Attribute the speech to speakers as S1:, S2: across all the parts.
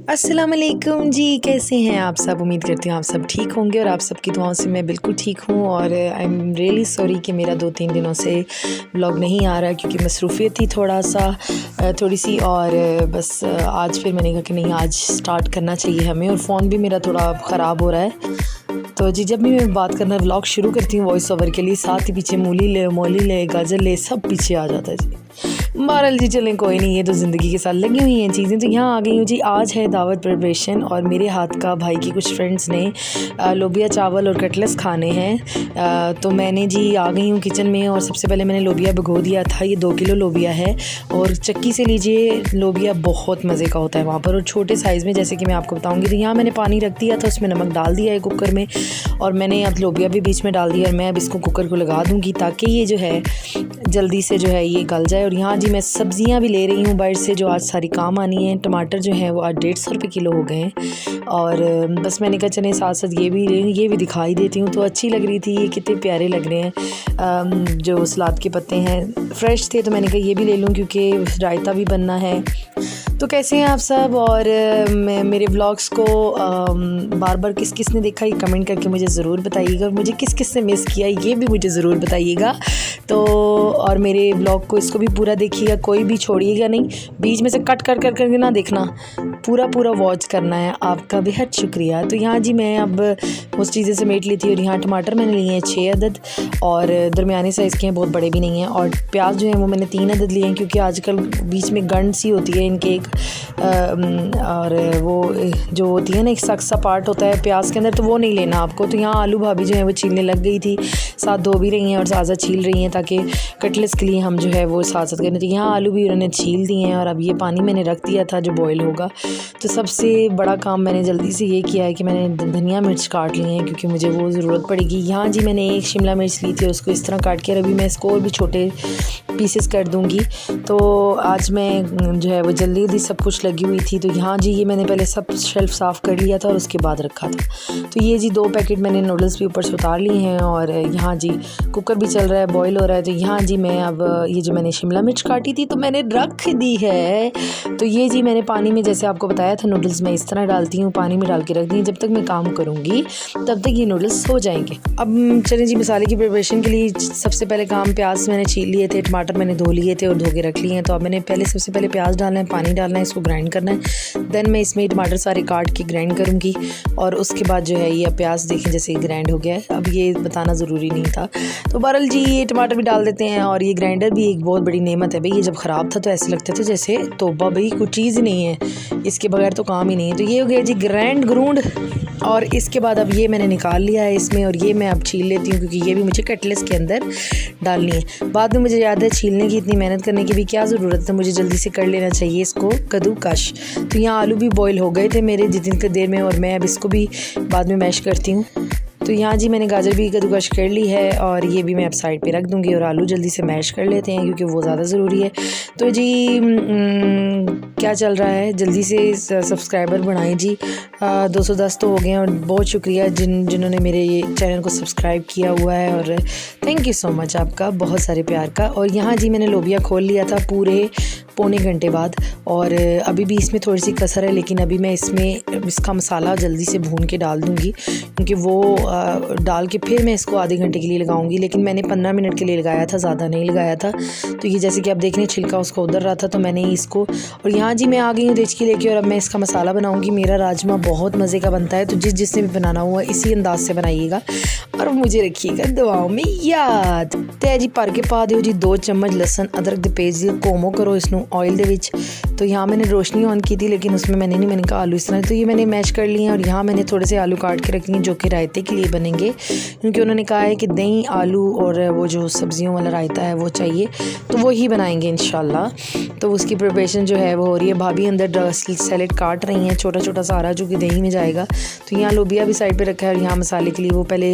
S1: अस्सलाम वालेकुम जी, कैसे हैं आप सब। उम्मीद करती हूँ आप सब ठीक होंगे और आप सबकी दुआओं से मैं बिल्कुल ठीक हूँ। और आई एम रियली सॉरी कि मेरा 2-3 दिनों से व्लॉग नहीं आ रहा क्योंकि मसरूफ़ियत थी थोड़ी सी। और बस आज फिर मैंने कहा कि नहीं, आज स्टार्ट करना चाहिए हमें। और फ़ोन भी मेरा थोड़ा ख़राब हो रहा है, तो जी जब भी मैं बात करना व्लॉग शुरू करती हूँ वॉइस ओवर के लिए, साथ ही पीछे मोली ले गाजर ले सब पीछे आ जाता है जी। बहरहाल जी चलें, कोई नहीं, ये तो ज़िंदगी के साथ लगी हुई हैं चीज़ें। तो यहाँ आ गई हूँ जी, आज है दावत प्रिपरेशन और मेरे हाथ का भाई की कुछ फ्रेंड्स ने लोबिया चावल और कटलेट्स खाने हैं। तो मैंने जी आ गई हूँ किचन में और सबसे पहले मैंने लोबिया भिगो दिया था। ये 2 किलो लोबिया है और चक्की से लीजिए, लोबिया बहुत मज़े का होता है वहाँ पर। और छोटे साइज़ में जैसे कि मैं आपको बताऊँगी, तो यहाँ मैंने पानी रख दिया था, उसमें नमक डाल दिया है कुकर में और मैंने अब लोबिया भी बीच में डाल दिया। और मैं अब इसको कुकर को लगा दूँगी ताकि ये जो है जल्दी से जो है ये गल जाए। और यहाँ जी मैं सब्ज़ियाँ भी ले रही हूँ बाहर से जो आज सारी काम आनी है। टमाटर जो हैं वो आज 150 रुपये किलो हो गए हैं और बस मैंने कहा चले साथ साथ ये भी दिखाई देती हूँ। तो अच्छी लग रही थी, ये कितने प्यारे लग रहे हैं। जो सलाद के पत्ते हैं फ्रेश थे तो मैंने कहा ये भी ले लूँ क्योंकि रायता भी बनना है। तो कैसे हैं आप सब। और मेरे ब्लॉग्स को बार बार किस किस ने देखा ये कमेंट करके मुझे ज़रूर बताइएगा, और मुझे किस किस ने मिस किया ये भी मुझे ज़रूर बताइएगा। तो और मेरे ब्लॉग को इसको भी पूरा देखिएगा, कोई भी छोड़िएगा नहीं, बीच में से कट कर ना देखना, पूरा वॉच करना है। आपका बेहद शुक्रिया। तो यहाँ जी मैं अब उस चीज़ें समेट ली थी और यहाँ टमाटर मैंने लिए हैं 6 अदद और दरमियाने साइज़ के हैं, बहुत बड़े भी नहीं हैं। और प्याज जो है वो मैंने 3 अदद लिए हैं क्योंकि आजकल बीच में गंढ सी होती है इनके एक और वो जो होती है ना एक सख्त सा पार्ट होता है प्याज के अंदर, तो वो नहीं लेना आपको। तो यहाँ आलू भाभी जो है वो छीलने लग गई थी, साथ धो भी रही हैं और साथ छील रही हैं ताकि कटलेट्स के लिए हम जो है वो साथ करें। तो यहाँ आलू भी उन्होंने छील दिए हैं और अब ये पानी मैंने रख दिया था जो बॉयल होगा। तो सबसे बड़ा काम मैंने जल्दी से ये किया है कि मैंने धनिया मिर्च काट ली हैं क्योंकि मुझे वो ज़रूरत पड़ेगी। यहाँ जी मैंने एक शिमला मिर्च ली थी, उसको इस तरह काट के अभी मैं इसको और भी छोटे पीसेस कर दूँगी। तो आज मैं जो है वो जल्दी सब कुछ लगी हुई थी। तो यहाँ जी ये मैंने पहले सब शेल्फ साफ़ कर लिया था और उसके बाद रखा था। तो ये जी 2 पैकेट मैंने नूडल्स भी ऊपर से उतार लिए हैं और यहाँ जी कुकर भी चल रहा है, बॉईल हो रहा है। तो यहाँ जी मैं अब ये जो मैंने शिमला मिर्च काटी थी तो मैंने रख दी है। तो ये जी मैंने पानी में, जैसे आपको बताया था, नूडल्स मैं इस तरह डालती हूँ, पानी में डाल के रख दी। जब तक मैं काम करूँगी तब तक ये नूडल्स हो जाएंगे। अब चलें जी मसाले की प्रिपरेशन के लिए सबसे पहले काम, प्याज मैंने छील लिए थे, टमाटर मैंने धो लिए थे और धो के रख लिए हैं। तो अब मैंने सबसे पहले प्याज डालना है, पानी डालना है, इसको ग्राइंड करना है। देन मैं इसमें टमाटर सारे काट के ग्राइंड करूँगी और उसके बाद जो है ये प्याज देखें जैसे ग्राइंड हो गया है। अब ये बताना ज़रूरी नहीं था। तो बहरहाल जी ये टमाटर भी डाल देते हैं। और ये ग्राइंडर भी एक बहुत बड़ी नेमत है भाई, ये जब ख़राब था तो ऐसे लगता था जैसे तोबा भाई कुछ चीज़ ही नहीं है, इसके बगैर तो काम ही नहीं है। तो ये हो गया जी ग्रूंड और इसके बाद अब ये मैंने निकाल लिया है इसमें और ये मैं अब छील लेती हूँ क्योंकि ये भी मुझे कटलेट्स के अंदर डालनी है। बाद में मुझे याद है छीलने की इतनी मेहनत करने की भी क्या ज़रूरत है, मुझे जल्दी से कर लेना चाहिए इसको कद्दूकश। तो यहाँ आलू भी बॉईल हो गए थे मेरे जितनी देर में और मैं अब इसको भी बाद में मैश करती हूँ। तो यहाँ जी मैंने गाजर भी कद्दूकश कर ली है और ये भी मैं अब साइड पे रख दूँगी और आलू जल्दी से मैश कर लेते हैं क्योंकि वो ज़्यादा ज़रूरी है। तो जी क्या चल रहा है, जल्दी से सब्सक्राइबर बढ़ाएं जी, 210 तो हो गए हैं और बहुत शुक्रिया जिन्होंने मेरे ये चैनल को सब्सक्राइब किया हुआ है और थैंक यू सो मच आपका बहुत सारे प्यार का। और यहाँ जी मैंने लोबिया खोल लिया था पूरे पौने घंटे बाद और अभी भी इसमें थोड़ी सी कसर है, लेकिन अभी मैं इसका मसाला जल्दी से भून के डाल दूँगी क्योंकि वो डाल के फिर मैं इसको आधे घंटे के लिए लगाऊंगी। लेकिन मैंने 15 मिनट के लिए लगाया था, ज़्यादा नहीं लगाया था। तो ये जैसे कि आप देख रहे हैं छिलका उसका उधर रहा था तो मैंने इसको, और यहाँ जी मैं आ गई हूँ देचकी लेके और अब मैं इसका मसाला बनाऊंगी। मेरा राजमा बहुत मज़े का बनता है, तो जिसने भी बनाना हुआ इसी अंदाज से बनाइएगा और मुझे रखिएगा दुआओं में याद। तो जी भर के पा दो जी 2 चम्मच लसन अदरक दे पेस्ट कोमो करो इसनों ऑयल दे विच। तो यहाँ मैंने रोशनी ऑन की थी लेकिन उसमें मैंने कहा आलू इस तरह। तो ये मैंने मैश कर लिए हैं और यहाँ मैंने थोड़े से आलू काट के रखे हैं जो कि रायते के लिए बनेंगे क्योंकि उन्होंने कहा है कि दही आलू और वो जो सब्जियों वाला रायता है वो चाहिए, तो वो ही बनाएंगे इंशाल्लाह। तो उसकी प्रिपरेशन जो है वो हो रही है। भाभी अंदर सैलेड काट रही हैं छोटा छोटा सारा जो कि दही में जाएगा। तो यहाँ लोबिया भी साइड पे रखा है और यहाँ मसाले के लिए वो पहले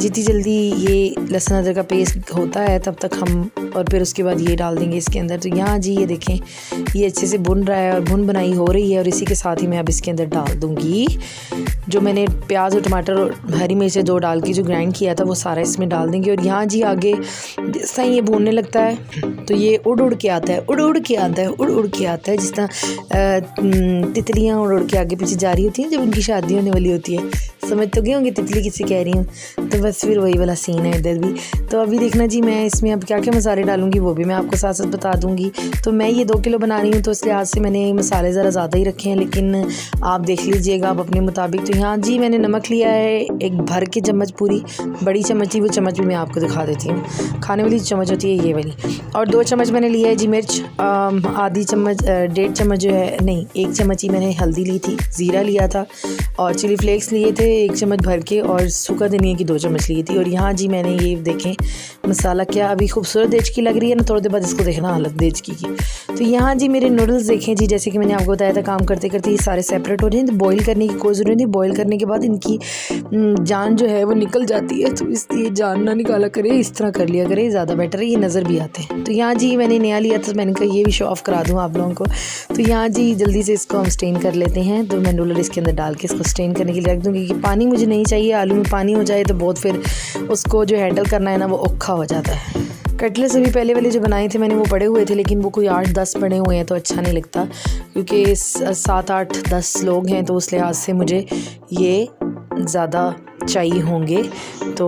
S1: जितनी जल्दी ये लहसुन अदरक का पेस्ट होता है तब तक हम, और फिर उसके बाद ये डाल देंगे इसके अंदर। तो यहाँ जी ये देखें ये अच्छे से भुन रहा है और भुन बनाई हो रही है और इसी के साथ ही मैं अब इसके अंदर डाल दूँगी जो मैंने प्याज और टमाटर और हरी मिर्च से 2 डाल के जो ग्राइंड किया था वो सारा इसमें डाल देंगे। और यहाँ जी आगे जैसा ये भूनने लगता है तो ये उड़ के आता है, उड़ के आता है, उड़ के आता है, जिस तरह तितलियाँ उड़ के आगे पीछे जा रही होती हैं जब उनकी शादी होने वाली होती है। समझ तो गए होंगे तितली किससे कह रही हूँ। तो बस फिर वही वाला सीन है इधर भी। तो अभी देखना जी मैं इसमें अब क्या क्या मसाले डालूँगी वो भी मैं आपको साथ साथ बता दूँगी। तो मैं ये 2 किलो बना रही हूँ तो इस लिहाज से मैंने मसाले ज़रा ज़्यादा ही रखे हैं, लेकिन आप देख लीजिएगा आप अपने मुताबिक। तो यहाँ जी मैंने नमक लिया है एक भर के चम्मच, पूरी बड़ी चम्मच थी, वो चम्मच भी मैं आपको दिखा देती हूँ। खाने वाली चम्मच होती है ये वाली। और 2 चम्मच मैंने लिया है जी मिर्च, आधी चम्मच 1.5 चम्मच जो है, नहीं 1 चम्मच ही मैंने हल्दी ली थी, ज़ीरा लिया था और चिली फ्लेक्स लिए थे 1 चम्मच भर के, और सूखा धनिया की 2 चम्मच ली थी। और यहाँ जी मैंने ये देखें मसाला क्या अभी खूबसूरत देचकी लग रही है ना, थोड़ी देर बाद इसको देखना हालत देचकी की। तो यहाँ जी मेरे नूडल्स देखें जी, जैसे कि मैंने आपको बताया था काम करते करते ये सारे सेपरेट हो जाएं। तो बॉईल करने की कोई ज़रूरत नहीं, बॉईल करने के बाद इनकी जान जो है वो निकल जाती है, तो इसलिए जान ना निकाला करे, इस तरह कर लिया करे, ज़्यादा बेटर है, ये नज़र भी आते हैं। तो यहाँ जी मैंने नया लिया था, मैंने कहा ये भी शो ऑफ़ करा दूँ आप लोगों को। तो यहाँ जी जल्दी से इसको हम स्टेन कर लेते हैं। तो मैं नूडल इसके अंदर डाल के इसको स्टेन करने के लिए रख दूँगी, क्योंकि पानी मुझे नहीं चाहिए। आलू में पानी हो जाए तो बहुत फिर उसको जो हैंडल करना है ना वो औखा हो जाता है। कटलेट्स अभी पहले वाले जो बनाए थे मैंने वो पड़े हुए थे, लेकिन वो कोई 8-10 पड़े हुए हैं तो अच्छा नहीं लगता, क्योंकि 7-8-10 लोग हैं तो उस लिहाज से मुझे ये ज़्यादा चाहिए होंगे। तो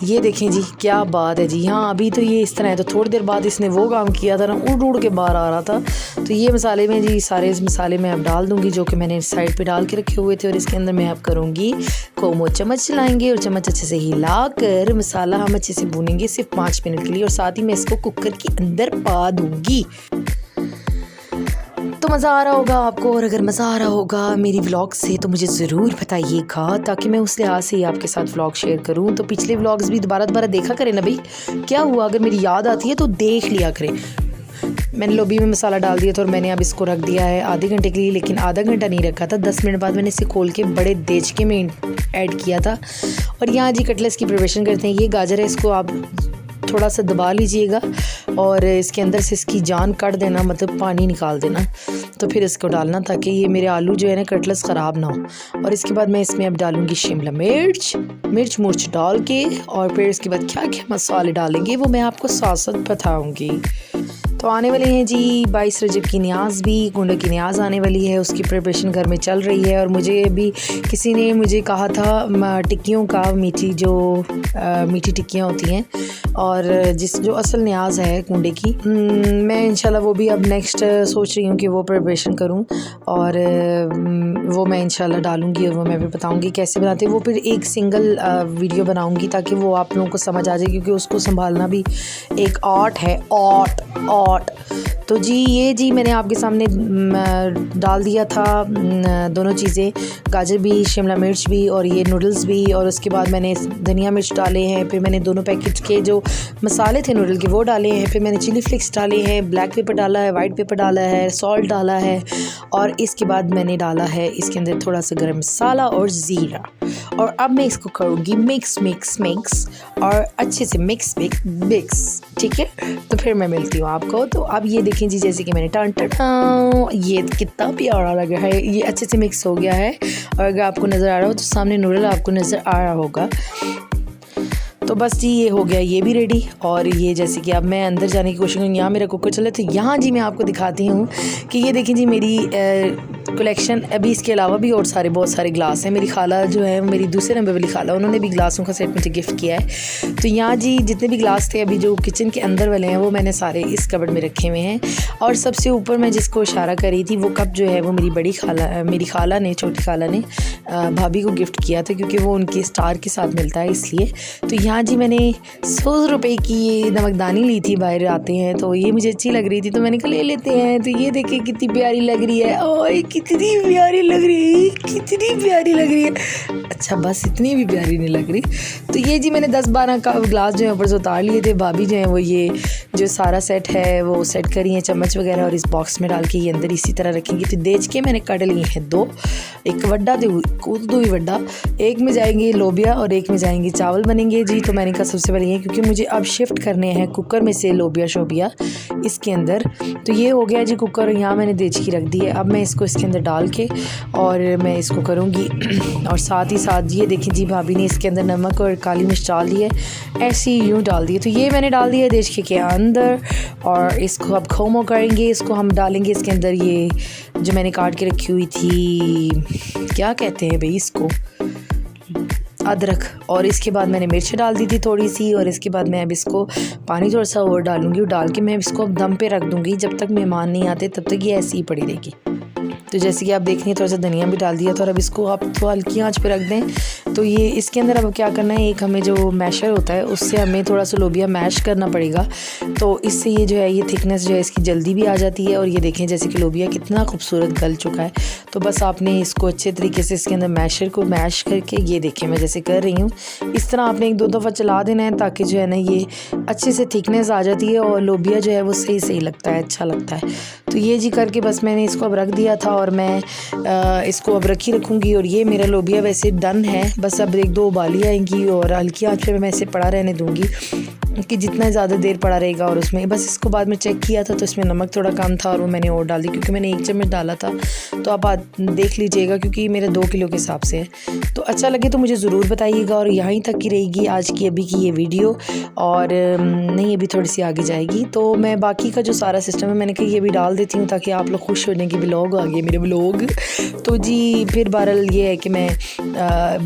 S1: ये देखें जी क्या बात है जी। हाँ अभी तो ये इस तरह है, तो थोड़ी देर बाद इसने वो काम किया था ना, उड़ के बाहर आ रहा था। तो ये मसाले में जी सारे मसाले मैं अब डाल दूँगी जो कि मैंने साइड पे डाल के रखे हुए थे, और इसके अंदर मैं अब करूँगी कोमो चम्मच चलाएंगे और चम्मच अच्छे से हिला कर मसाला हम अच्छे से भूनेंगे सिर्फ 5 मिनट के लिए, और साथ ही मैं इसको कुकर के अंदर पा दूँगी। तो मज़ा आ रहा होगा आपको, और अगर मज़ा आ रहा होगा मेरी व्लॉग से तो मुझे ज़रूर बताइएगा, ताकि मैं उस लिहाज से ही आपके साथ व्लॉग शेयर करूं। तो पिछले व्लॉग्स भी दोबारा देखा करें ना भाई, क्या हुआ अगर मेरी याद आती है तो देख लिया करें। मैंने लोबी में मसाला डाल दिया था और मैंने अब इसको रख दिया है आधे घंटे के लिए, लेकिन आधा घंटा नहीं रखा था, 10 मिनट बाद मैंने इसे खोल के बड़े देचके में ऐड किया था। और यहाँ जी कटलेट्स की प्रिपरेशन करते हैं। ये गाजर है, इसको आप थोड़ा सा दबा लीजिएगा और इसके अंदर से इसकी जान काट देना, मतलब पानी निकाल देना, तो फिर इसको डालना ताकि ये मेरे आलू जो है ना कटलेट्स ख़राब ना हो। और इसके बाद मैं इसमें अब डालूँगी शिमला मिर्च डाल के, और फिर इसके बाद क्या क्या मसाले डालेंगे वो मैं आपको साथ साथ बताऊँगी। तो आने वाले हैं जी 22 रजब की न्याज़ भी, कुंडे की न्याज़ आने वाली है, उसकी प्रिपरेशन घर में चल रही है। और मुझे अभी किसी ने मुझे कहा था टिक्कियों का, मीठी टिक्कियाँ होती हैं, और जो असल न्याज़ है कुंडे की, मैं इंशाल्लाह वो भी अब नेक्स्ट सोच रही हूँ कि वो प्रिपरेशन करूँ, और वो मैं इंशाल्लाह डालूँगी और वो मैं भी बताऊँगी कैसे बनाते हैं। वो फिर एक सिंगल वीडियो बनाऊँगी ताकि वो आप लोगों को समझ आ जाए, क्योंकि उसको संभालना भी एक आर्ट है। तो जी ये जी मैंने आपके सामने डाल दिया था दोनों चीज़ें, गाजर भी, शिमला मिर्च भी, और ये नूडल्स भी, और उसके बाद मैंने धनिया मिर्च डाले हैं। फिर मैंने दोनों पैकेट के जो मसाले थे नूडल के वो डाले हैं। फिर मैंने चिली फ्लेक्स डाले हैं, ब्लैक पेपर डाला है, वाइट पेपर डाला है, सॉल्ट डाला है, और इसके बाद मैंने डाला है इसके अंदर थोड़ा सा गरम मसाला और ज़ीरा। और अब मैं इसको करूँगी मिक्स और अच्छे से मिक्स, ठीक है। तो फिर मैं मिलती हूँ आपको। तो अब ये देखें जी, जैसे कि मैंने ये कितना प्यारा लगा है, ये अच्छे से मिक्स हो गया है। और अगर आपको नज़र आ रहा हो तो सामने नूडल आपको नज़र आ रहा होगा। तो बस जी ये हो गया, ये भी रेडी। और ये जैसे कि अब मैं अंदर जाने की कोशिश करूँगी, यहाँ मेरा कुकर चले, तो यहाँ जी मैं आपको दिखाती हूँ कि ये देखिए जी मेरी कलेक्शन। अभी इसके अलावा भी और बहुत सारे ग्लास हैं। मेरी खाला जो है, मेरी दूसरे नंबर वाली खाला, उन्होंने भी ग्लासों का सेट मुझे गिफ्ट किया है। तो यहाँ जी जितने भी ग्लास थे अभी जो किचन के अंदर वाले हैं वो मैंने सारे इस कबर्ड में रखे हुए हैं। और सबसे ऊपर मैं जिसको इशारा कर रही थी वो कप जो है वो मेरी खाला ने, छोटी खाला ने भाभी को गिफ्ट किया था, क्योंकि वो उनके स्टार के साथ मिलता है इसलिए। तो यहाँ जी मैंने 100 रुपये की ये नमकदानी ली थी, बाहर आते हैं, तो ये मुझे अच्छी लग रही थी तो मैंने कहा ले लेते हैं। तो ये देखिए कितनी प्यारी लग रही है, ओए कितनी प्यारी लग रही है। अच्छा बस इतनी भी प्यारी नहीं लग रही। तो ये जी मैंने 10-12 का ग्लास जो है ऊपर से उतार लिए थे। भाभी जो है वो ये जो सारा सेट है वो सेट करी है, चम्मच वगैरह, और इस बॉक्स में डाल के ये अंदर इसी तरह रखेंगी। तो देच के मैंने कट लिए हैं 2, एक वड्डा दो ही वड्डा, एक में जाएंगे लोबिया और एक में जाएंगे चावल बनेंगे जी। तो मैंने कहा सबसे पहले ये, क्योंकि मुझे अब शिफ्ट करने हैं कुकर में से लोबिया शोबिया इसके अंदर। तो ये हो गया जी कुकर, यहाँ मैंने देचकी रख दी है। अब मैं इसको इसके अंदर डाल के और मैं इसको करूँगी। और साथ ही साथ ये देखें जी, भाभी ने इसके अंदर नमक और काली मिर्च डाल दी है, ऐसे ही यूँ डाल दिए। तो ये मैंने डाल दिया देचकी के अंदर और इसको अब खोमो करेंगे। इसको हम डालेंगे इसके अंदर ये जो मैंने काट के रखी हुई थी, क्या कहते हैं भाई इसको, अदरक। और इसके बाद मैंने मिर्च डाल दी थी थोड़ी सी। और इसके बाद मैं अब इसको पानी थोड़ा सा और डालूंगी और डाल के मैं इसको अब दम पे रख दूंगी। जब तक मेहमान नहीं आते तब तक ये ऐसी ही पड़ी रहेगी। तो जैसे कि आप देख रही हैं, थोड़ा सा धनिया भी डाल दिया था। और अब इसको आप तो हल्की आंच पे रख दें। तो ये इसके अंदर अब क्या करना है, एक हमें जो मैशर होता है उससे हमें थोड़ा सा लोबिया मैश करना पड़ेगा। तो इससे ये जो है ये थिकनेस जो है इसकी जल्दी भी आ जाती है। और ये देखें जैसे कि लोबिया कितना खूबसूरत गल चुका है। तो बस आपने इसको अच्छे तरीके से इसके अंदर मैशर को मैश करके, ये देखें मैं जैसे कर रही हूँ, इस तरह आपने 1-2 दफ़ा चला देना है ताकि जो है ना ये अच्छे से थिकनेस आ जाती है और लोबिया जो है वो सही लगता है, अच्छा लगता है। तो ये जी करके बस मैंने इसको अब रख दिया था और मैं इसको अब रखूँगी। और ये मेरा लोबिया वैसे डन है, बस अब 1-2 उबाली आएंगी और हल्की आंच पे मैं इसे पड़ा रहने दूँगी कि जितना ज़्यादा देर पड़ा रहेगा। और उसमें बस इसको बाद में चेक किया था तो इसमें नमक थोड़ा कम था और वो मैंने और डाल दी, क्योंकि मैंने 1 चम्मच डाला था। तो आप देख लीजिएगा क्योंकि मेरे 2 किलो के हिसाब से है। तो अच्छा लगे तो मुझे ज़रूर बताइएगा। और यहीं तक की रहेगी आज की अभी की ये वीडियो, और नहीं अभी थोड़ी सी आगे जाएगी। तो मैं बाकी का जो सारा सिस्टम है मैंने कहा ये भी डाल देती हूँ ताकि आप लोग खुश हो जाएं कि व्लॉग आ गए मेरे व्लॉग। तो जी फिर बहरहाल ये है कि मैं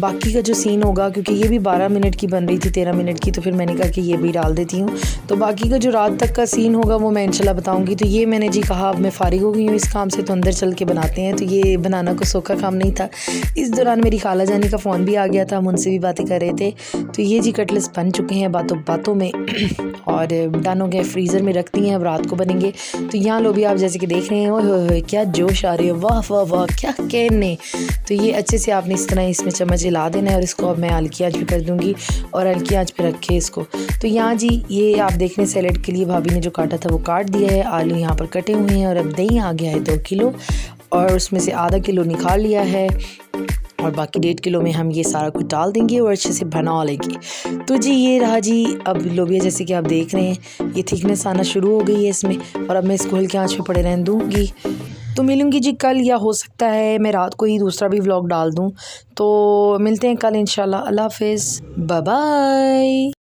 S1: बाकी का जो सीन होगा, क्योंकि ये भी 12 मिनट की बन रही थी, 13 मिनट की, तो फिर मैंने कहा कि ये भी डाल देती हूँ। तो बाकी का जो रात तक का सीन होगा वो मैं इंशाल्लाह बताऊँगी। तो ये मैंने जी कहा अब मैं फ़ारिग हो गई हूँ इस काम से, तो अंदर चल के बनाते हैं। तो ये बनाना को सौखा काम नहीं था। इस दौरान मेरी खाला जानी का फ़ोन भी आ गया था, हम उनसे भी बातें कर रहे थे। तो ये जी कटलेट्स बन चुके हैं बातों में और डन हो गए, फ्रीज़र में रख दिए हैं, अब रात को बनेंगे। तो यहाँ लो भी आप जैसे कि देख रहे हैं, ओह क्या जोश आ रही है, वाह वाह वाह क्या कहने। तो ये अच्छे से आपने इस तरह इसमें चम्मच हिला देना है और इसको अब मैं हल्की आंच पे कर दूँगी और हल्की आंच पे रखे इसको। तो यहाँ जी ये आप देख रहे हैं सैलेड के लिए भाभी ने जो काटा था वो काट दिया है, आलू यहाँ पर कटे हुए हैं और अब दही आ गया है 2 किलो और उसमें से आधा किलो निकाल लिया है और बाकी 1.5 किलो में हम ये सारा कुछ डाल देंगे और अच्छे से बना लेंगे। तो जी ये रहा जी अब लोबिया, जैसे कि आप देख रहे हैं ये थिकनेस आना शुरू हो गई है इसमें और अब मैं इसको हल्की आंच पे पड़े रहने दूँगी। तो मिलूँगी जी कल, या हो सकता है मैं रात को ही दूसरा भी व्लॉग डाल दूँ। तो मिलते हैं कल इंशाल्लाह। अल्लाह हाफ़िज़, बाय बाय।